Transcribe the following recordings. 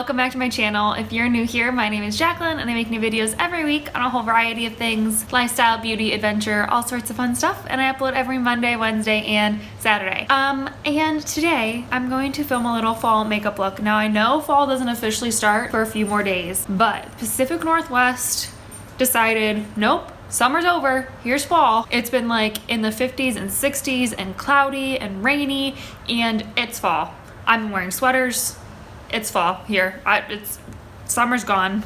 welcome back to my channel. If you're new here, my name is Jacqueline and I make new videos every week on a whole variety of things, lifestyle, beauty, adventure, all sorts of fun stuff, and I upload every Monday, Wednesday, and Saturday. And today I'm going to film a little fall makeup look. Now I know fall doesn't officially start for a few more days, but Pacific Northwest decided, nope, summer's over, here's fall. It's been like in the 50s and 60s and cloudy and rainy, and it's fall. I've been wearing sweaters. It's fall here. Summer's gone.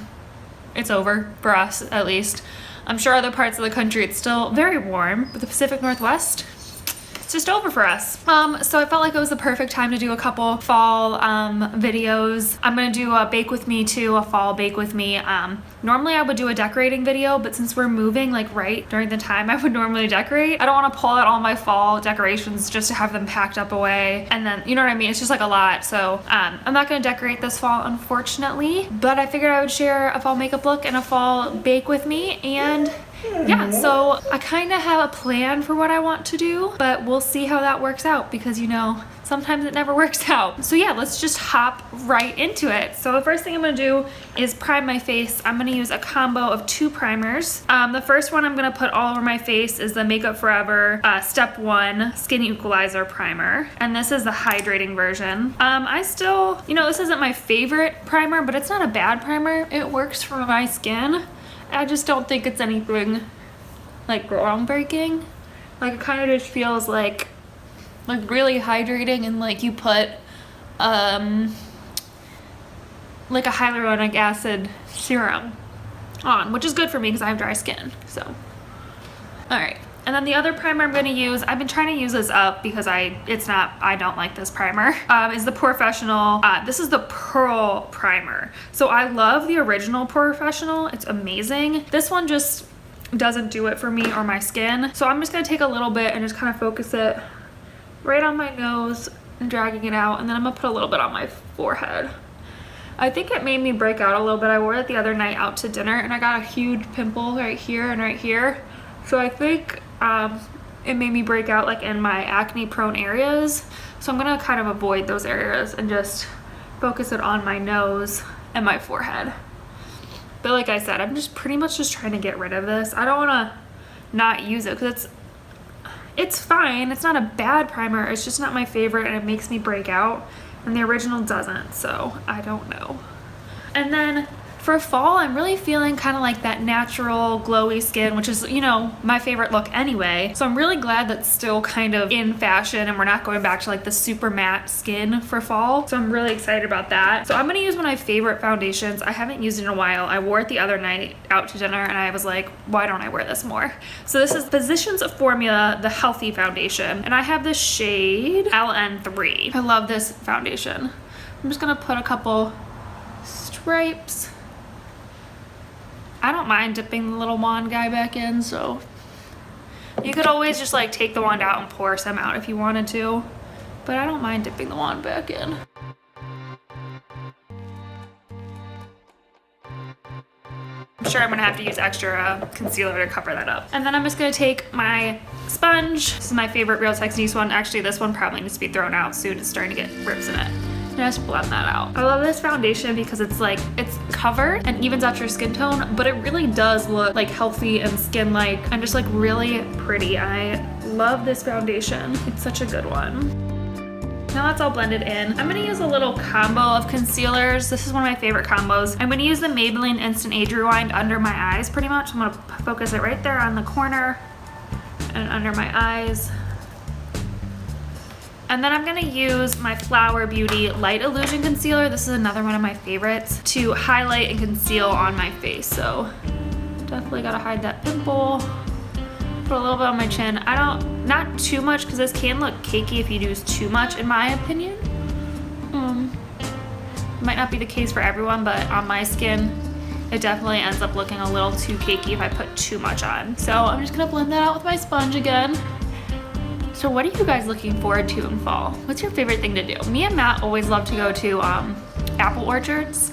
It's over for us, at least. I'm sure other parts of the country it's still very warm, but the Pacific Northwest, it's just over for us. So I felt like it was the perfect time to do a couple fall videos. I'm gonna do a bake with me too, a fall bake with me. Normally I would do a decorating video, but since we're moving like right during the time I would normally decorate, I don't want to pull out all my fall decorations just to have them packed up away. And then, you know what I mean? It's just like a lot. So I'm not gonna decorate this fall, unfortunately, but I figured I would share a fall makeup look and a fall bake with me. And yeah, so I kind of have a plan for what I want to do, but we'll see how that works out because, you know, sometimes it never works out. So yeah, let's just hop right into it. So the first thing I'm gonna do is prime my face. I'm gonna use a combo of 2 primers. The first one I'm gonna put all over my face is the Makeup Forever Step 1 Skin Equalizer Primer. And this is the hydrating version. I still, you know, this isn't my favorite primer, but it's not a bad primer. It works for my skin. I just don't think it's anything like groundbreaking. Like it kind of just feels like really hydrating, and like you put like a hyaluronic acid serum on, which is good for me because I have dry skin. So all right, and then the other primer I'm going to use, I've been trying to use this up because I don't like this primer, is the Professional. This is the Pearl Primer. So I love the original Professional. It's amazing. This one just doesn't do it for me or my skin. So I'm just going to take a little bit and just kind of focus it right on my nose and dragging it out, and then I'm gonna put a little bit on my forehead. I think it made me break out a little bit. I wore it the other night out to dinner and I got a huge pimple right here and right here. So I think it made me break out like in my acne prone areas. So I'm gonna kind of avoid those areas and just focus it on my nose and my forehead. But like I said, I'm just pretty much just trying to get rid of this. I don't wanna not use it because it's fine. It's not a bad primer. It's just not my favorite and it makes me break out, and the original doesn't, so I don't know. And then for fall, I'm really feeling kind of like that natural glowy skin, which is, you know, my favorite look anyway. So I'm really glad that's still kind of in fashion and we're not going back to like the super matte skin for fall. So I'm really excited about that. So I'm gonna use one of my favorite foundations. I haven't used it in a while. I wore it the other night out to dinner and I was like, why don't I wear this more? So this is Physicians Formula, the Healthy Foundation. And I have this shade LN3. I love this foundation. I'm just gonna put a couple stripes. I don't mind dipping the little wand guy back in, so you could always just like take the wand out and pour some out if you wanted to, but I don't mind dipping the wand back in. I'm sure I'm gonna have to use extra concealer to cover that up. And then I'm just gonna take my sponge. This is my favorite Real Techniques one. Actually, this one probably needs to be thrown out soon. It's starting to get rips in it. Just blend that out. I love this foundation because it's like, it's covered and evens out your skin tone, but it really does look like healthy and skin-like and just like really pretty. I love this foundation. It's such a good one. Now that's all blended in. I'm gonna use a little combo of concealers. This is one of my favorite combos. I'm gonna use the Maybelline Instant Age Rewind under my eyes pretty much. I'm gonna focus it right there on the corner and under my eyes. And then I'm gonna use my Flower Beauty Light Illusion Concealer. This is another one of my favorites to highlight and conceal on my face. So definitely gotta hide that pimple. Put a little bit on my chin. Not too much because this can look cakey if you use too much in my opinion. Might not be the case for everyone, but on my skin, it definitely ends up looking a little too cakey if I put too much on. So I'm just gonna blend that out with my sponge again. So what are you guys looking forward to in fall? What's your favorite thing to do? Me and Matt always love to go to apple orchards.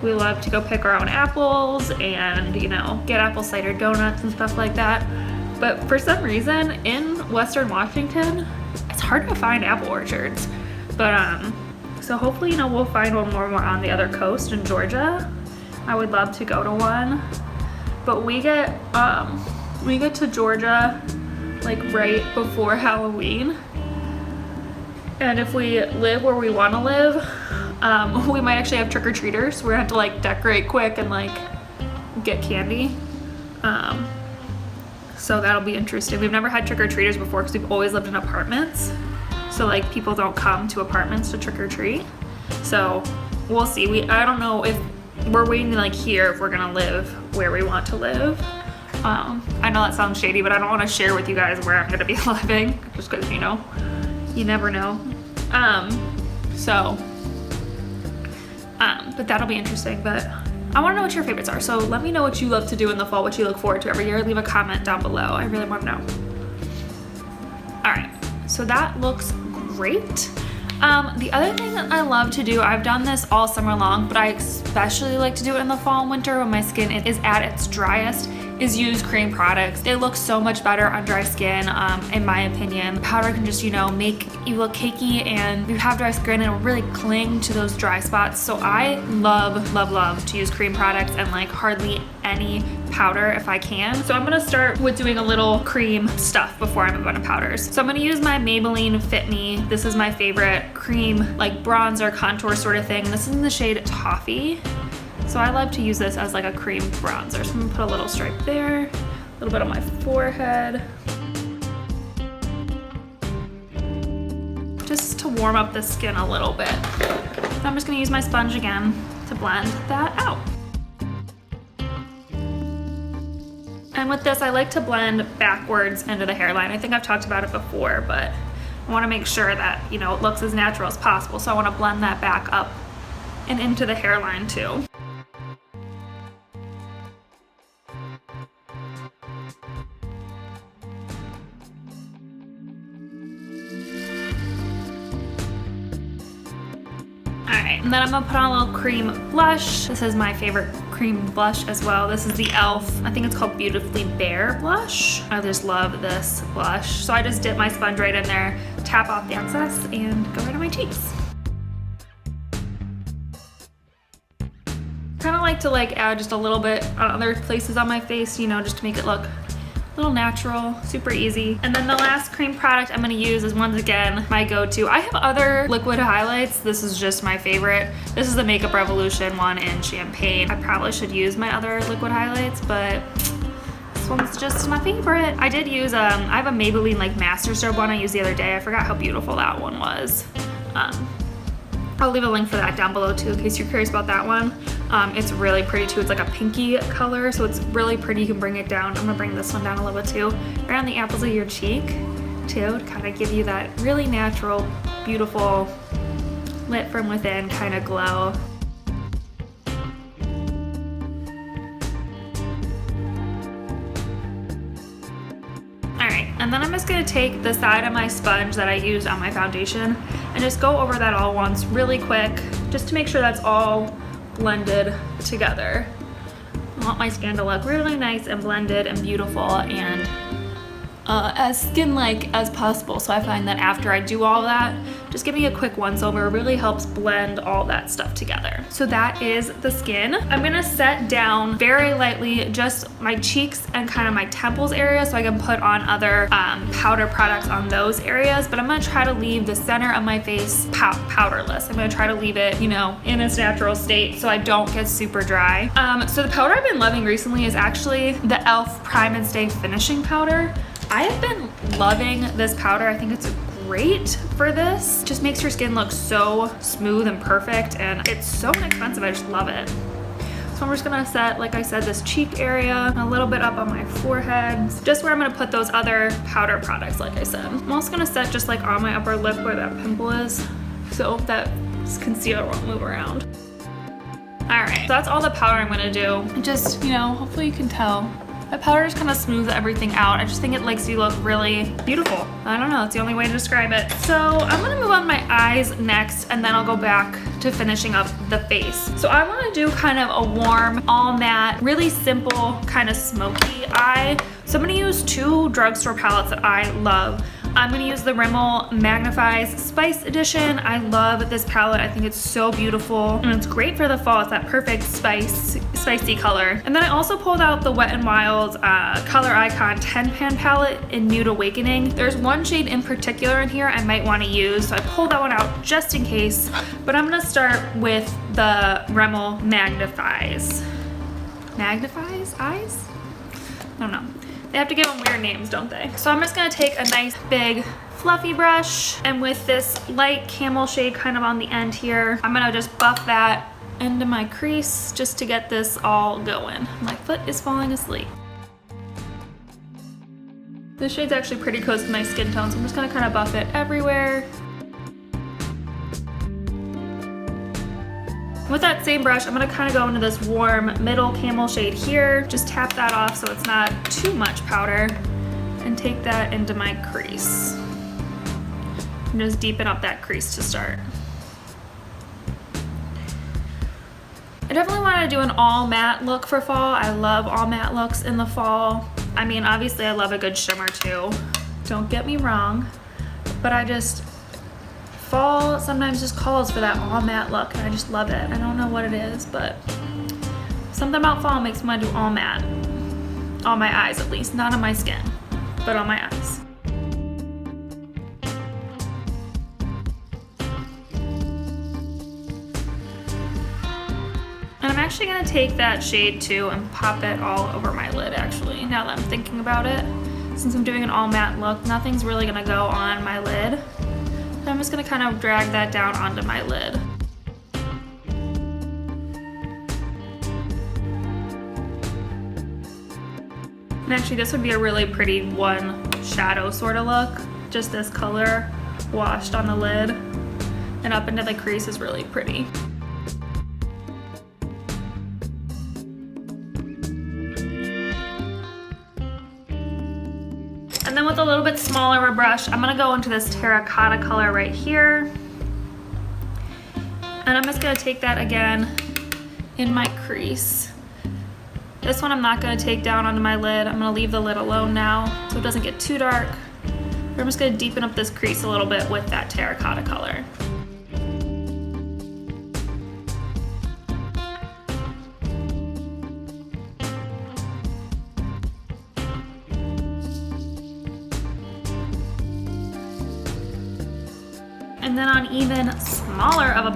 We love to go pick our own apples and, you know, get apple cider donuts and stuff like that. But for some reason in Western Washington, it's hard to find apple orchards. But So hopefully, you know, we'll find one more on the other coast in Georgia. I would love to go to one. But we get to Georgia like right before Halloween. And if we live where we want to live, we might actually have trick-or-treaters. We're gonna have to like decorate quick and like get candy. So that'll be interesting. We've never had trick-or-treaters before because we've always lived in apartments. So like people don't come to apartments to trick-or-treat. So we'll see. I don't know if we're waiting to like hear if we're gonna live where we want to live. I know that sounds shady, but I don't want to share with you guys where I'm gonna be living just because, you know, you never know. But that'll be interesting. But I want to know what your favorites are. So let me know what you love to do in the fall, what you look forward to every year. Leave a comment down below. I really want to know. All right, so that looks great. The other thing that I love to do, I've done this all summer long, but I especially like to do it in the fall and winter when my skin is at its driest, is use cream products. They look so much better on dry skin, in my opinion. Powder can just, you know, make you look cakey, and you have dry skin and it'll really cling to those dry spots. So I love, love, love to use cream products and like hardly any powder if I can. So I'm gonna start with doing a little cream stuff before I move on to powders. So I'm gonna use my Maybelline Fit Me. This is my favorite cream, like bronzer contour sort of thing. This is in the shade Toffee. So I love to use this as like a cream bronzer. So I'm gonna put a little stripe there, a little bit on my forehead. Just to warm up the skin a little bit. So I'm just gonna use my sponge again to blend that out. And with this, I like to blend backwards into the hairline. I think I've talked about it before, but I wanna make sure that, you know, it looks as natural as possible. So I wanna blend that back up and into the hairline too. Alright, and then I'm gonna put on a little cream blush. This is my favorite cream blush as well. This is the e.l.f. I think it's called Beautifully Bare blush. I just love this blush. So I just dip my sponge right in there, tap off the excess, and go right on my cheeks. Kind of like to like add just a little bit on other places on my face, you know, just to make it look a little natural, super easy. And then the last cream product I'm gonna use is once again my go-to. I have other liquid highlights. This is just my favorite. This is the Makeup Revolution one in Champagne. I probably should use my other liquid highlights, but this one's just my favorite. I did use, I have a Maybelline like Master Strobe one I used the other day. I forgot how beautiful that one was. I'll leave a link for that down below too in case you're curious about that one. It's really pretty too. It's like a pinky color, so it's really pretty. You can bring it down. I'm gonna bring this one down a little bit too, right on the apples of your cheek too, to kind of give you that really natural, beautiful, lit from within kind of glow. Alright, and then I'm just gonna take the side of my sponge that I used on my foundation and just go over that all once really quick, just to make sure that's all blended together. I want my skin to look really nice and blended and beautiful and as skin-like as possible. So I find that after I do all that, just giving a quick once over really helps blend all that stuff together. So that is the skin. I'm gonna set down very lightly just my cheeks and kind of my temples area so I can put on other powder products on those areas, but I'm gonna try to leave the center of my face powderless. I'm gonna try to leave it, you know, in its natural state so I don't get super dry. So the powder I've been loving recently is actually the e.l.f. Prime and Stay Finishing Powder. I have been loving this powder. I think it's great for this. Just makes your skin look so smooth and perfect, and it's so inexpensive. I just love it. So I'm just gonna set, like I said, this cheek area, a little bit up on my forehead, just where I'm gonna put those other powder products, like I said. I'm also gonna set just like on my upper lip where that pimple is, so that concealer won't move around. All right, so that's all the powder I'm gonna do. Just, you know, hopefully you can tell. That powder just kind of smooths everything out. I just think it makes you look really beautiful. I don't know, it's the only way to describe it. So I'm gonna move on my eyes next, and then I'll go back to finishing up the face. So I wanna do kind of a warm, all matte, really simple, kind of smoky eye. So I'm gonna use two drugstore palettes that I love. I'm gonna use the Rimmel Magnifies Spice Edition. I love this palette. I think it's so beautiful and it's great for the fall. It's that perfect spicy color. And then I also pulled out the Wet n Wild Color Icon 10 pan palette in Nude Awakening. There's one shade in particular in here I might want to use, so I pulled that one out just in case. But I'm gonna start with the Rimmel Magnifies Eyes? I don't know. They have to give them weird names, don't they? So I'm just gonna take a nice big fluffy brush, and with this light camel shade kind of on the end here, I'm gonna just buff that into my crease just to get this all going. My foot is falling asleep. This shade's actually pretty close to my skin tone, so I'm just gonna kind of buff it everywhere. With that same brush, I'm gonna kind of go into this warm middle camel shade here. Just tap that off so it's not too much powder, and take that into my crease. And just deepen up that crease to start. I definitely want to do an all matte look for fall. I love all matte looks in the fall. I mean, obviously I love a good shimmer too. Don't get me wrong, but fall sometimes just calls for that all matte look, and I just love it. I don't know what it is, but something about fall makes me want to do all matte. On my eyes at least, not on my skin, but on my eyes. And I'm actually gonna take that shade too and pop it all over my lid actually, now that I'm thinking about it. Since I'm doing an all matte look, nothing's really gonna go on my lid. I'm just gonna kind of drag that down onto my lid. And actually this would be a really pretty one shadow sort of look. Just this color washed on the lid and up into the crease is really pretty. And then with a little bit smaller of a brush, I'm gonna go into this terracotta color right here. And I'm just gonna take that again in my crease. This one I'm not gonna take down onto my lid. I'm gonna leave the lid alone now so it doesn't get too dark. But I'm just gonna deepen up this crease a little bit with that terracotta color. And then on even smaller of a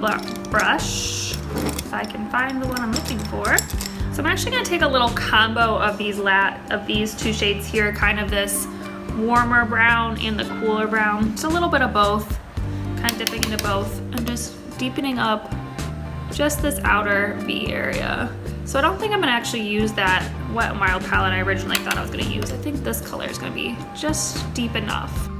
brush, if I can find the one I'm looking for. So I'm actually gonna take a little combo of these two shades here, kind of this warmer brown and the cooler brown. Just a little bit of both, kind of dipping into both and just deepening up just this outer V area. So I don't think I'm gonna actually use that Wet n Wild palette I originally thought I was gonna use. I think this color is gonna be just deep enough.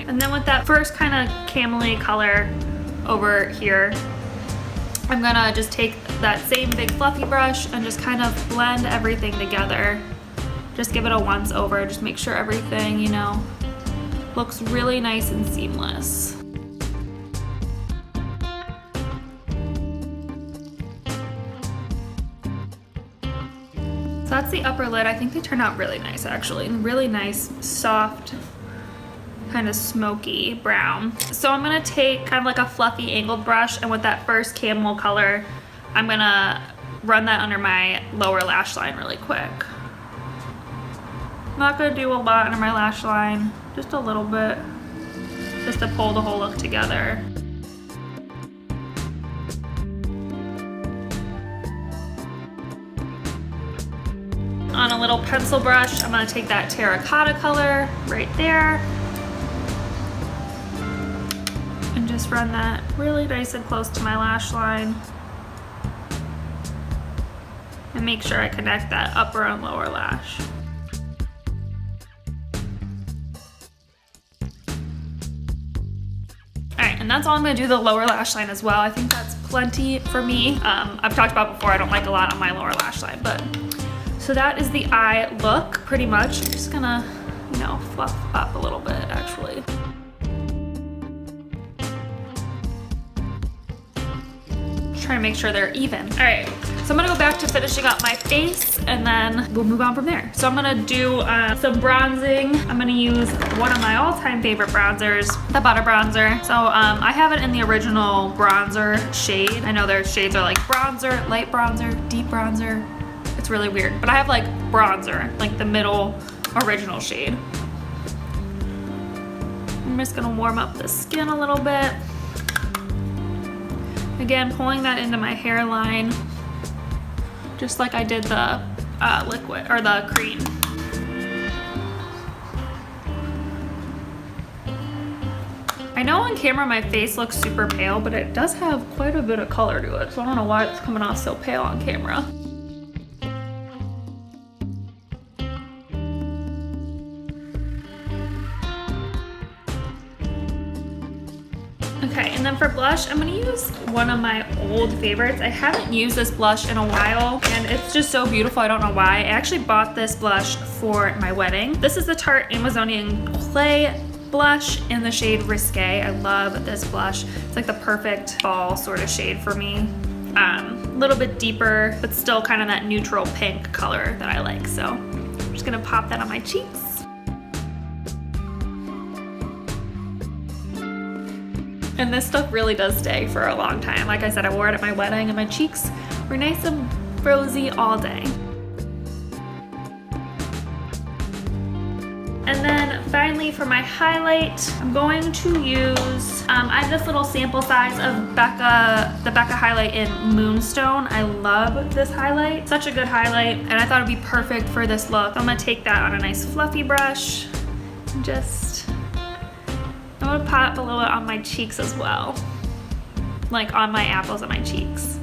And then with that first kind of camel-y color over here, I'm gonna just take that same big fluffy brush and just kind of blend everything together. Just give it a once over, just make sure everything, you know, looks really nice and seamless. So that's the upper lid. I think they turned out really nice actually, and really nice, soft, kind of smoky brown. So I'm gonna take kind of like a fluffy angled brush, and with that first camel color, I'm gonna run that under my lower lash line really quick. I'm not gonna do a lot under my lash line, just a little bit, just to pull the whole look together. On a little pencil brush, I'm gonna take that terracotta color right there, just run that really nice and close to my lash line, and make sure I connect that upper and lower lash. Alright, and that's all I'm going to do the lower lash line as well. I think that's plenty for me. I've talked about before, I don't like a lot on my lower lash line, but so that is the eye look pretty much. I'm just gonna, you know, fluff up a little bit actually. trying to make sure they're even. All right, so I'm gonna go back to finishing up my face and then we'll move on from there. So I'm gonna do some bronzing. I'm gonna use one of my all-time favorite bronzers, the Butter Bronzer. So I have it in the original bronzer shade. I know their shades are like bronzer, light bronzer, deep bronzer. It's really weird, but I have like bronzer, like the middle original shade. I'm just gonna warm up the skin a little bit. Again, pulling that into my hairline, just like I did the liquid or the cream. I know on camera my face looks super pale, but it does have quite a bit of color to it, so I don't know why it's coming off so pale on camera. Okay, and then for blush, I'm gonna use one of my old favorites. I haven't used this blush in a while, and it's just so beautiful, I don't know why. I actually bought this blush for my wedding. This is the Tarte Amazonian Clay blush in the shade Risque. I love this blush. It's like the perfect fall sort of shade for me. A little bit deeper, but still kind of that neutral pink color that I like. So I'm just gonna pop that on my cheeks. And this stuff really does stay for a long time. Like I said, I wore it at my wedding and my cheeks were nice and rosy all day. And then finally for my highlight, I'm going to use, I have this little sample size of the Becca highlight in Moonstone. I love this highlight, such a good highlight, and I thought it'd be perfect for this look. I'm gonna take that on a nice fluffy brush and I'm gonna pop a little bit on my cheeks as well, like on my apples and my cheeks.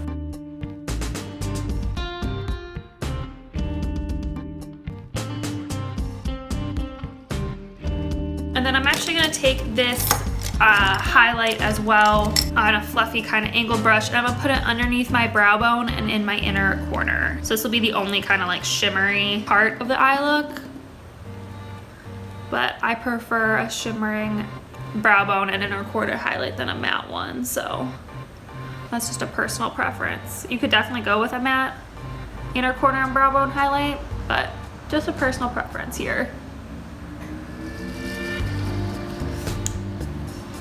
And then I'm actually gonna take this highlight as well on a fluffy kind of angled brush, and I'm gonna put it underneath my brow bone and in my inner corner. So this will be the only kind of like shimmery part of the eye look. But I prefer a shimmering brow bone and inner corner highlight than a matte one, so that's just a personal preference. You could definitely go with a matte inner corner and brow bone highlight, but just a personal preference here.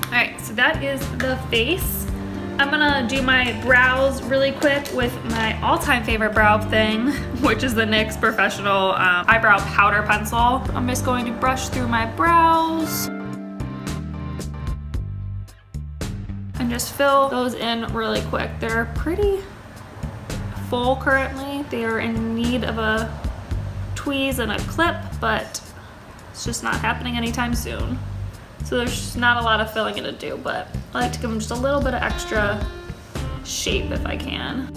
Alright, so that is the face. I'm gonna do my brows really quick with my all-time favorite brow thing, which is the NYX Professional Eyebrow Powder Pencil. I'm just going to brush through my brows and just fill those in really quick. They're pretty full currently. They are in need of a tweeze and a clip, but it's just not happening anytime soon. So there's just not a lot of filling in to do, but I like to give them just a little bit of extra shape if I can.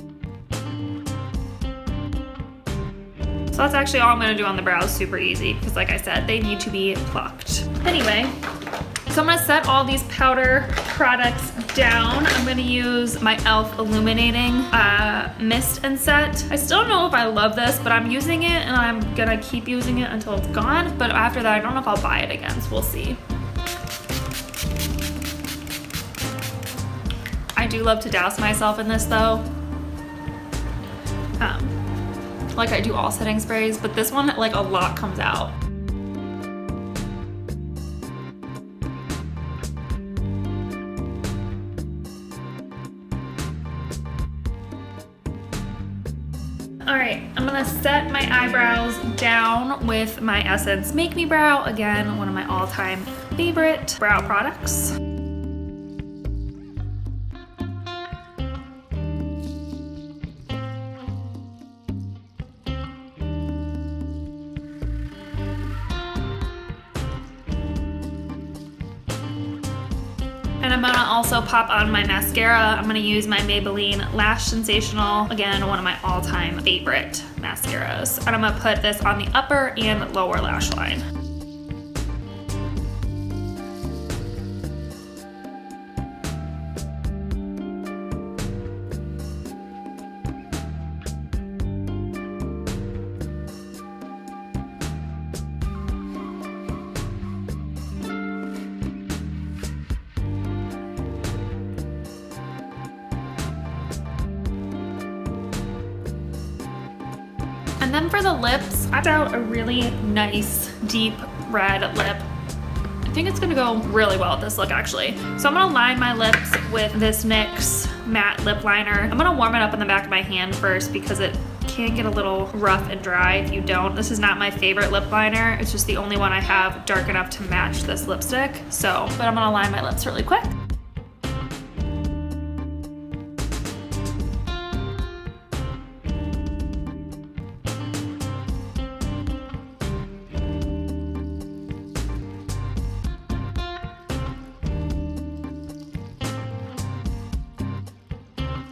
So that's actually all I'm gonna do on the brows, super easy, because like I said, they need to be plucked. Anyway, so I'm gonna set all these powder products down. I'm gonna use my e.l.f. Illuminating Mist and Set. I still don't know if I love this, but I'm using it and I'm gonna keep using it until it's gone. But after that, I don't know if I'll buy it again, so we'll see. I do love to douse myself in this though. Like I do all setting sprays, but this one, like a lot comes out. All right, I'm gonna set my eyebrows down with my Essence Make Me Brow. Again, one of my all-time favorite brow products. And I'm gonna also pop on my mascara. I'm gonna use my Maybelline Lash Sensational. Again, one of my all-time favorite mascaras. And I'm gonna put this on the upper and lower lash line. then for the lips, I picked out a really nice deep red lip. I think it's gonna go really well with this look actually. So I'm gonna line my lips with this NYX matte lip liner. I'm gonna warm it up in the back of my hand first because it can get a little rough and dry if you don't. This is not my favorite lip liner. It's just the only one I have dark enough to match this lipstick. So, but I'm gonna line my lips really quick.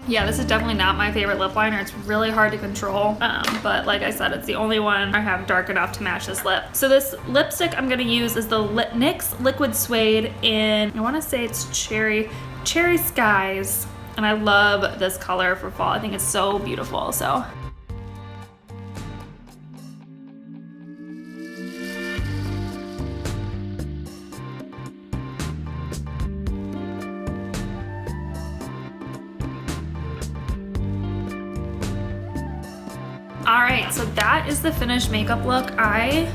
Yeah, this is definitely not my favorite lip liner. It's really hard to control, but like I said, it's the only one I have dark enough to match this lip. So this lipstick I'm gonna use is the NYX Liquid Suede in, I wanna say it's Cherry Skies. And I love this color for fall. I think it's so beautiful, so. All right, so that is the finished makeup look. I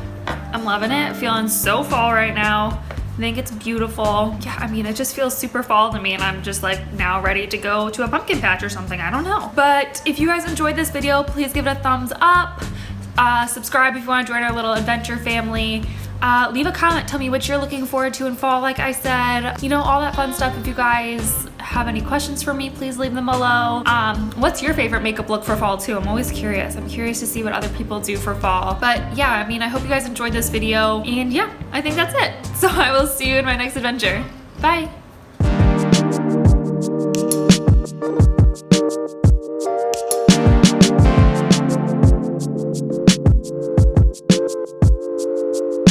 am loving it, feeling so fall right now. I think it's beautiful. Yeah, I mean, it just feels super fall to me and I'm just like now ready to go to a pumpkin patch or something, I don't know. But if you guys enjoyed this video, please give it a thumbs up. Subscribe if you wanna join our little adventure family. Leave a comment, tell me what you're looking forward to in fall, like I said. You know, all that fun stuff. If you guys have any questions for me, please leave them below. What's your favorite makeup look for fall too? I'm always curious. I'm curious to see what other people do for fall. But yeah, I mean, I hope you guys enjoyed this video. And yeah, I think that's it. So I will see you in my next adventure. Bye.